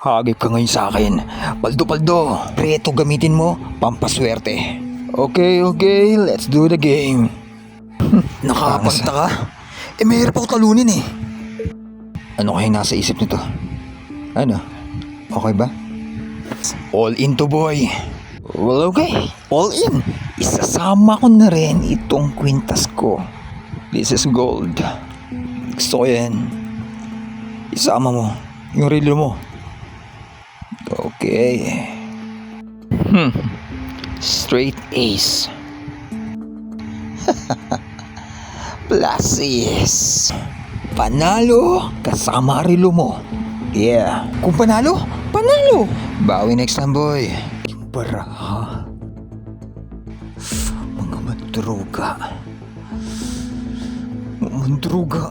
Hagip ka ngayon sa akin. Paldo-paldo. Preto gamitin mo, pampaswerte. Okay, let's do the game. Nakakapagtaka. Mahirap ako talunin eh. Ano kaya nasa isip nito? Ano? Okay ba? All in to boy. Well, okay. All in. Isasama ko na rin itong kwintas ko. This is gold. Gusto ko yan. Isama mo yung relo mo. Okay. Straight ace. Plasis. Panalo kasama relo mo. Yeah. Kung panalo, panalo. Bawi next time, boy. Baraha. Mga mandruga. Mandruga.